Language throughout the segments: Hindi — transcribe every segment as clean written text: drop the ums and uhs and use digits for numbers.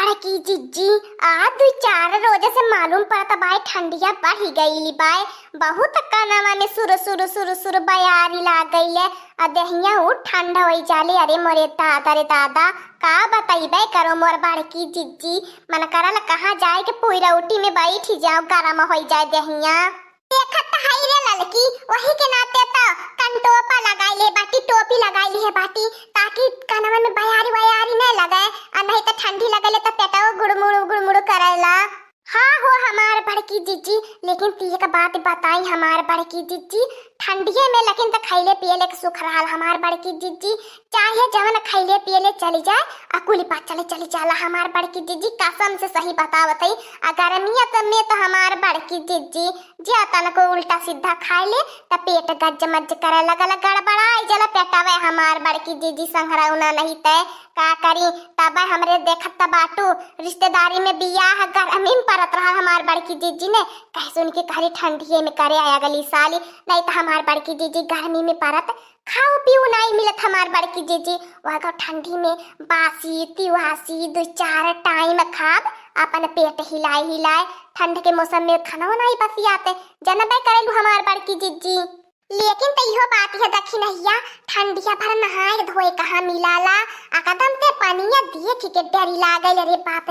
बड़की जिज्जी आज 2-4 रोज से मालूम पड़ता बाय ठंडिया बढ़ गई बाय बहुत कानावा में सुर बयारी लाग गई है। अदहिया उ ठंडा हो जाले। अरे मोरे दादा रे दादा का बताइबे करो मोर बड़की जिज्जी मन करल कहाँ जाए के पूरा उठी में बैठ जाओ गरम हो जाए दहिया। देखत हाई रे लड़की वही के नाते तो कंटोपा लगाई ले बाटी टोपी लगाई ली है बाटी ताकि कानवा में बयारी न लगे और नहीं तो ठंडी लगले तो पेटवा गुड़मुड़ करेला। हाँ हो हमार बड़की जिज्जी लेकिन तीय का बात बताई हमार बड़की जिज्जी ठंडिये में लेकिन तो खैले पियले के सुख रहा हमार बड़की जिज्जी चाहे जवन खैले पियले चली जाए अकुली बात चली जाला हमार बड़की जिज्जी कसम से सही बतावत है। अगर नियत में तो हमार बड़की जिज्जी जे तन को उल्टा सीधा खाए ले तो पेट गज मज करे लगल गड़बड़ाई जला पेटावे हमार बड़की जिज्जी संघराउना नहीं तय का करी तब हमरे देखत बाटू रिश्तेदारी में बियाह गर्मी में परत रहा हमार बड़की जिज्जी ने कह सुन के कहरी ठंडिये में करे आया गली साली नहीं तो हमार बड़की जिज्जी गर्मी में परत खाओ पियो नहीं मिलत हमार बड़की जिज्जी वह ठंडी में बासी तिवासी 2-4 टाइम खाब अपन पेट हिलाए ठंड के मौसम में खाना नहीं बसियाते जनबे करेलू हमार बड़की जिज्जी। लेकिन तो इहो बात है देखी नहिया ठंडिया भर नहाए धोए कहाँ मिलाला एकदम ते पनिया देख के डरी लागल। रे बाप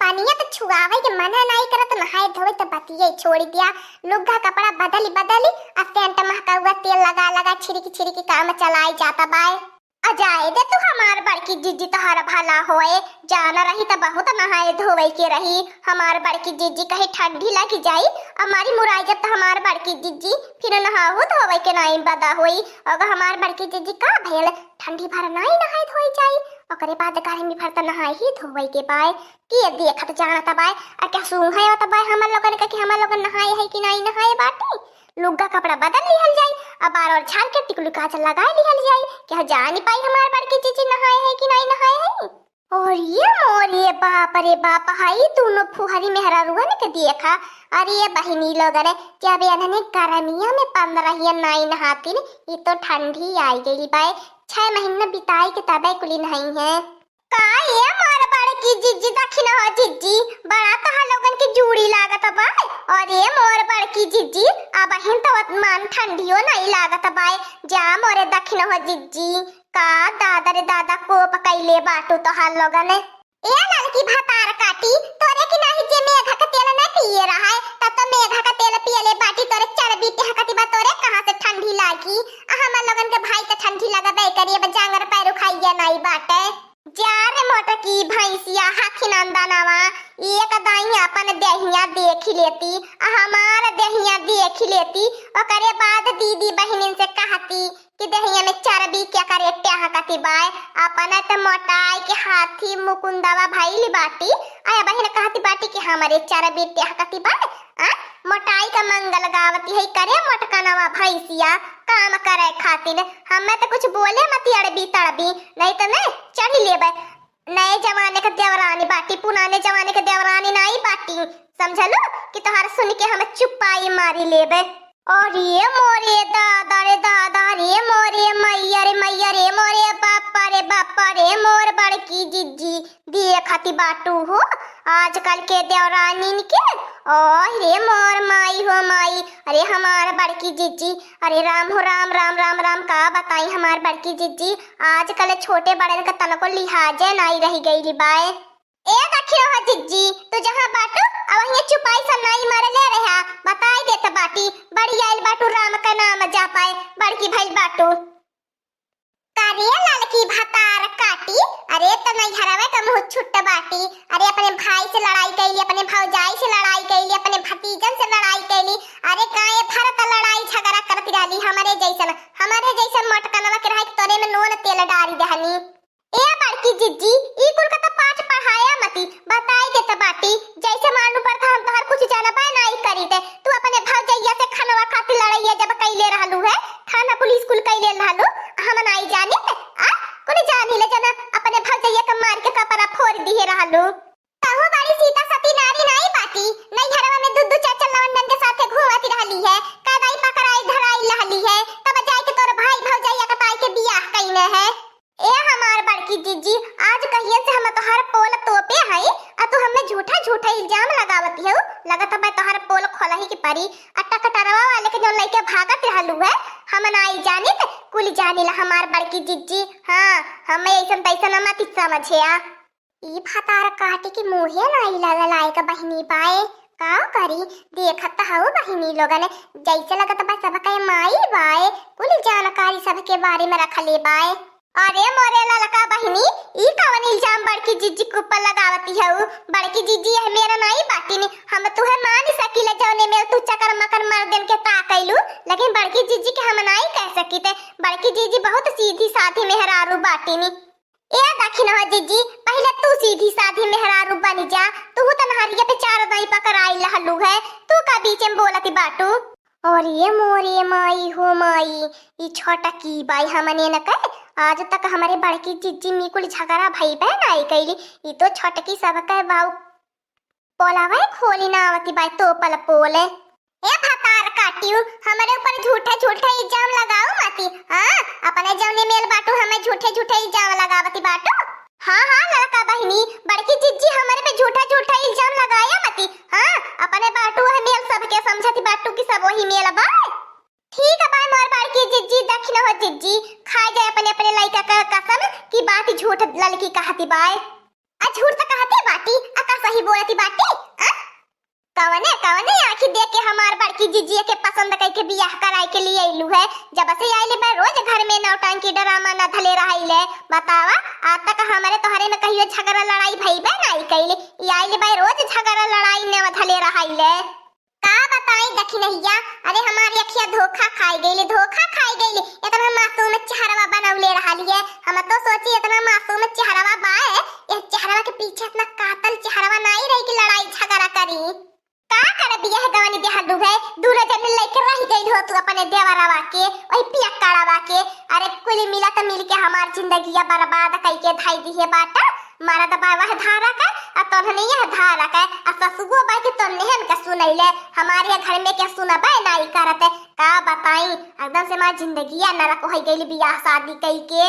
पनिया तो छुआवे के मना नहीं करत नहाए धोए तो बतिये छोड़ दिया लुग्गा कपड़ा बदली और सेंट महका तेल लगा छिड़की काम चलाई जाता बाय। अजाए दे तू हमार बड़की जिज्जी तोहरा भला होए जाना रही तो बहुत नहाए धोवे के रही हमार बड़की जिज्जी कहीं ठंडी लगी जाई हमारी मुराइजत तो हमार बड़की जिज्जी फिर नहाओ धोवे के नहीं बदा होई अगर हमार बड़की जिज्जी का भेल ठंडी भर नहीं नहाए धोई जाई ओकरे बाद गर्मी भर तो नहाए ही धोवे के बाय के देखत जाना तबाय और क्या सूंघ है तबाय हमर लोगन का कि हमर लोगन नहाए है कि नहीं नहाए बाटे लुग्गा कपड़ा बदल लिहल जाई अब बार और झाड़ के टिकलू काजल लगा लिहल जाई क्या जान पाई हमार बड़की जिज्जी नहाए है कि नहीं नहाए है। और ये मोरे बाप रे बाप हाई दोनों फुहरी मेहरा रुआ ने के देखा। अरे ये बहिनी लोग ने क्या बे अनने गर्मिया में 15 नहीं नहाती ये तो ठंडी आई गई बाय 6 महीना बिताई के तबे कुली नहीं है का ये मार बड़की जिज्जी दखिना हो जिज्जी बड़ा तहा लोगन की जूड़ी लागत बाय। और ये मोर बड़की जिज्जी अब हिन तो मान ठंडियो नहीं लागत बाय जा मोरे दखिना हो जिज्जी का दादा रे दादा को पकैले बाटू तो हाल लोगन ए लड़की भातार काटी तोरे की नहीं जे मेघा का तेल न पिए रहा है तब तो मेघा का तेल पियले बाटी तोरे चरबी के हकती बा तोरे कहां से ठंडी लागी हमर लोगन के भाई तो ठंडी लगबे करिए बजांगर पैरो खाइए नहीं बाटे जार मोटा की भैंसिया हाथी नंदनवा एक दाई अपन देहिया देख लेती हमार देहिया देख लेती ओकरे बाद दीदी बहनिन से कहती कि देहिया में चर्बी क्या करे टहकती बाय अपन त मोटाई के हाथी मुकुंदवा भाईली बाटी आया बहन कहती बाटी कि हमारे चर्बी टहकती बाय मोटाई का मंगल गावती है करे मोटकनवा भैंसिया काम करे खातिर हमें तो कुछ बोले मत अड़बी तड़बी नहीं तो नहीं चढ़ी लेबे नए जमाने का देवरानी बाटी पुराने जमाने का देवरानी नहीं बाटी समझलो कि तोहार सुन के हम चुपाई मारी लेबे। और ये मोरे दादा रे मोरे मैया रे मोरे बापा रे मोर बड़की जिज्जी देखती बाटू हो आजकल के देवरानी के और रे मोर माई हो माई अरे हमार बड़की जिज्जी अरे राम हो राम का बताई हमार बड़की जिज्जी आजकल छोटे बड़े का तनको लिहाजे नहीं रही गई बाय। ए दखियो हो जिज्जी तू जहां बाटू अब ये चुपाई सा नहीं मर ले रहा बताई दे त बाटी बड़ी आइल बाटू राम का नाम जा पाए बड़की भाई बाटू करे लड़की भातार काटी अरे तो नहीं हरावे तो मुंह छुट्ट बाटी अरे अपने भाई से लड़ाई कैली अपने भौजाई से लड़ाई कैली अपने भतीजन से लड़ाई कैली अरे काहे फरत लड़ाई झगड़ा करती रहली हमारे जैसन मटकनवा के रहा तोरे में नून तेल डारी दहनी। ए बड़की जिज्जी ई कुल का तो पाठ पढ़ाया मती बताई दे त बाटी जैसे मालूम पड़ता हम तोहर कुछ जाना पाए नहीं करी दे तू अपने भौजैया से खानवा खातिर लड़ाइया जब कैले रहलू है थाना पुलिस कुल कैले रहलू हम नहीं जानी आ कोनी जानी ले जना अपने भौजैया के मार के कपड़ा फोड़ दिए रहलू कहू बड़ी सीता सती नारी नहीं बाटी नहीं घरवा में दुद्दू चाचा लवंडन के साथे घूमती रहली है कदाई पकड़ाई धराई रहली है तब जाके तोर भाई भौजैया के पाई के बियाह कइने है। ए हमार बड़की जिज्जी आज कहिए से हम तोहर पोल तोप तोपे है आ तू हमें झूठा झूठा इल्जाम लगावती हो। लगत है तोहर पोल खोला ही के परी अट्टा कटरवा वाले के जो लइके भागत रहलू है हम नाई जानी त कुल जानी ला हमार बड़की जिज्जी। हां हमें ऐसन तैसन मत समझे आ। ई भातार काटे के मुहे नाई लगल आए का बहिनी पाए का करी देखत हऊ बहिनी लोगन जैसे लगत बा सब के माई बाए कुल जानकारी सब के बारे में रखले बाए। अरे मोरे ललका बहिनी ई कवन इल्जाम बड़की जिज्जी के ऊपर लगावती हऊ। बड़की जिज्जी है मेरा नाई बाटी ने हम तुहे मान सकीले जौने में तू चकर मकर मर देन के ताकैलू लेकिन बड़की जिज्जी के हम नाई कह सकीते। बड़की जिज्जी बहुत सीधी साधी मेहरारू बाटी नी। ए दखिन हो जिज्जी पहले तू सीधी साधी मेहरारू बन जा। तू तनहरिया पे चार दाई पकड़ाई लहलू है तू का बीच में बोलती बाटू। और ये मोरे माई हो माई ई छोटा की बाई हमने न कहे आज तक हमारे बड़की जिज्जी मी कुल झगड़ा भई बहन आई कैली ई तो छोटकी सब कह बाऊ पोलावा खोली ना आवती बाई तो पल पोले। ए भातार काटियो हमारे ऊपर झूठा झूठा इल्जाम लगाओ मती। हां अपने जौने मेल बाटू हमें झूठे झूठे इल्जाम लगावती बाटू। हां हां लड़का बहिनी बड़की जिज्जी हमारे पे झूठा झूठा इल्जाम लगाया मती। हां अपने बाटू है मेल सबके समझती बाटू की सब वही मेल बा। ठीक है बाय मोर बड़की जिज्जी दखिन हो जिज्जी खा जाए अपने अपने लइका का कसम की बात झूठ लड़की कहती बाय आ झूठ तो कहती बाटी आ का सही बोलती बाटी। कवने कवने आंखी देख के हमार बड़की जिज्जी के पसंद करके बियाह कराए के लिए आइलू है। जब से आइले बा रोज घर में नौटंकी ड्रामा न धले रहिले बतावा आज तक हमारे तोहरे में कहियो झगड़ा लड़ाई भई बे नहीं कइले ई आइले बा रोज झगड़ा लड़ाई न धले रहिले का बताई दखिनहिया। अरे हमारी अखिया धोखा खाई गईले इतना मासूम चेहरा बनौले रहली है। हम तो सोची इतना मासूम चेहरा बा ये चेहरा के पीछे इतना कातल चेहरा नहीं रही कि लड़ाई झगड़ा करी का कर बियाह गवानी देहलू है। दूर जब लेके रह गई हो तू अपने देवरवा के ओई पियक्कड़वा के। अरे कुल मिला त मिल के हमार जिंदगिया बर्बाद कई के धाई दी है बाटा मारा त बावा धारा का आ तोहने यह धारा का आ ससुगो बा के तोने हम का सुनैले हमारे घर में के सुनबे नहीं करत का बताई एकदम से मार जिंदगिया नरक हो गई बियाह शादी कई के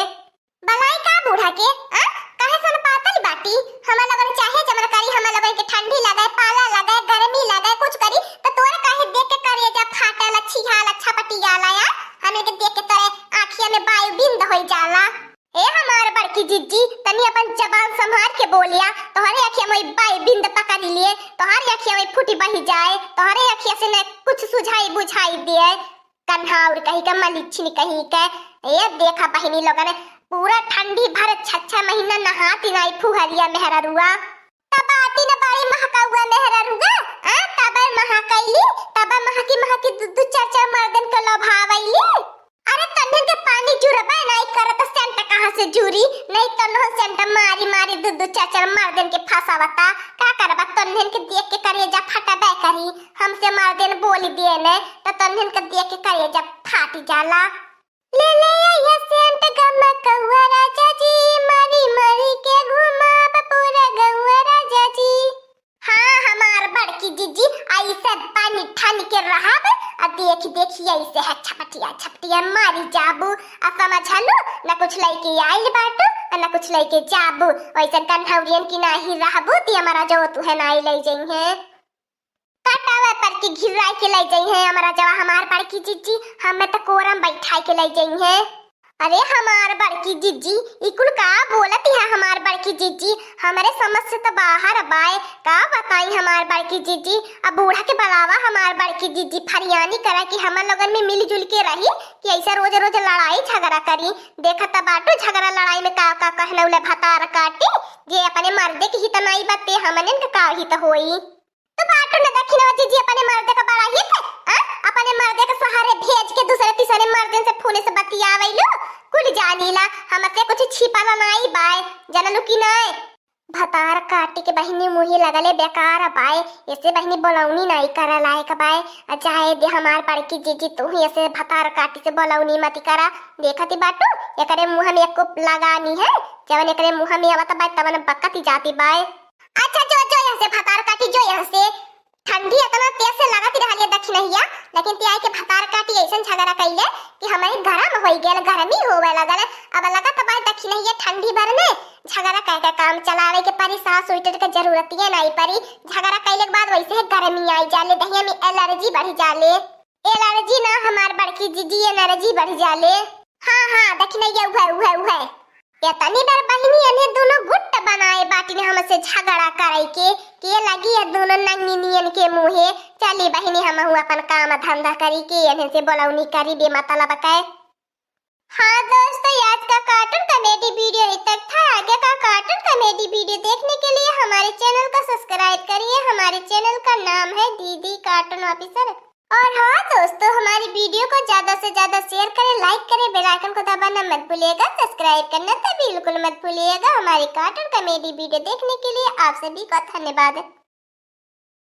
बलाई का बूढ़ा के आ काहे सन पातल बाटी। हम लगन चाहे जमन करी हम लगन के ठंडी लगे पाला लगे गर्मी लगे कुछ करी तो तोरे काहे देख के करे जा फाटल छिहाल छपटी जाला या हमें के देख के तोरे आँखिया में वायु बिंद होई जाला। ए हमार बड़की जिज्जी तनी अपन जबान संभाल के बोलिया तोहरे आँखिया में वायु बिंद पकड़ लिए तोहरे आँखिया में फूटी बही जाए तोहरे आँखिया से न कुछ सुझाई बुझाई दे कन्हाउर कहीं का मलिच्छी कहीं के। ए देखा बहिनी लोगन पूरा ठंडी भर 6 महीना नहाती नहीं फुहरिया मेहरारुआ तबाती न बाड़ी महका हुआ मेहरारुआ आ तब महकैली तब महकी दू 4 मर्दन के लोभावैली। अरे तन्ने के पानी जुरबा नहीं करत सेंट कहां से जुरी नहीं तन्नो सेंट मारी दू 4 मर्दन के फसावता का करबा तन्ने के देख के करे जा फटाबे करी हमसे मर्दन बोली दिए ने तो तन्ने के देख के करे जा फाटी जाला। ले ये सेंट गमकौआ राजा जी मारी के घुमाब पूरा गौआ राजा जी। हाँ हमार बड़की जिज्जी ऐसे पानी ठानी के रहब आ देखी ऐसे है छपटिया मारी जाबू आ समझलू न कुछ लइके आइल बाटू न कुछ लइके जाबू ऐसे कन्हौरियन की नाही रहबू ती हमारा जो तू है नाई ले जई है काटावे पर की घिराई के ले जाई है हमारा जवा हमार बड़की जिज्जी हमें तो कोरम बैठाई के ले जाई है। अरे हमार बड़की जिज्जी इकुल का बोलती है हमार बड़की जिज्जी हमारे समझ से तो बाहर बाए का बताई हमार बड़की जिज्जी अब बूढ़ा के बलावा हमार बड़की जिज्जी फरियानी करा कि हम लोगन में मिलजुल के रही कि ऐसा रोज लड़ाई झगड़ा करी। देखा त बाटू झगड़ा लड़ाई में का कहने उले भतार काटी जे अपने मर्दे की हित नहीं बते हमने का हित होई तो बाटू ने दखिन हो जिज्जी अपने मर्दे का बड़ा हित अपने मर्दे के सहारे भेज के दूसरे तीसरे मर्दन से फोन से बतियावैलो कुल जानीला हमसे कुछ छिपाला नहीं बाय जनलू की नहीं भतार काटी के बहिनी मुही लगले बेकार बाय ऐसे बहिनी बोलौनी नहीं करा लायक बाय चाहे दे हमार बड़की जिज्जी तू ही ऐसे भतार काटी से बोलौनी मत करा। देखती बाटू एकरे मुंह में एक लगानी है जवन एकरे मुंह में आवत बाय तवन बकती जाती बाय। अच्छा जो यहाँ से भतार काटी जो यहाँ से ठंडी इतना तेज से लगत रहलिए दक्षिणहिया, लेकिन ते आके भतार काटी ऐसन झगड़ा कइले कि हमारे गरम होई गेल, गर्मी होवे लगल। अब लगत बा दक्षिणहिया ठंडी भर में झगड़ा कह के काम चलावे के परी, सास स्वेटर के जरूरत ही नहीं परी। झगड़ा कइले के बाद वैसे ही गर्मी आई जाले, दहिया में एलर्जी बढ़ जाले। एलर्जी ना हमार बड़की जीजी एलर्जी बढ़ जाले। हां हां दक्षिणहिया उहे या तनी डर बहिनी ने दोनों गुट बनाए बाटी ने हमसे झगड़ा करे के लगी है दोनों नंगी नियन के मुंहे। चली बहिनी हम अपन काम धंधा करी के एने से बोलौनी करी बे मतलब के। हाँ दोस्तों, आज का कार्टून कॉमेडी वीडियो यहीं तक था। आगे का कार्टून कॉमेडी वीडियो देखने के लिए हमारे चैनल को सब्सक्राइब करिए। हमारे चैनल का नाम है दीदी कार्टून ऑफिसर। और हाँ दोस्तों, हमारी वीडियो को ज्यादा से ज्यादा शेयर करें, लाइक करें, बेल आइकन को दबाना मत भूलिएगा, सब्सक्राइब करना तो बिल्कुल मत भूलिएगा। हमारी कार्टून कॉमेडी वीडियो देखने के लिए आप सभी का धन्यवाद।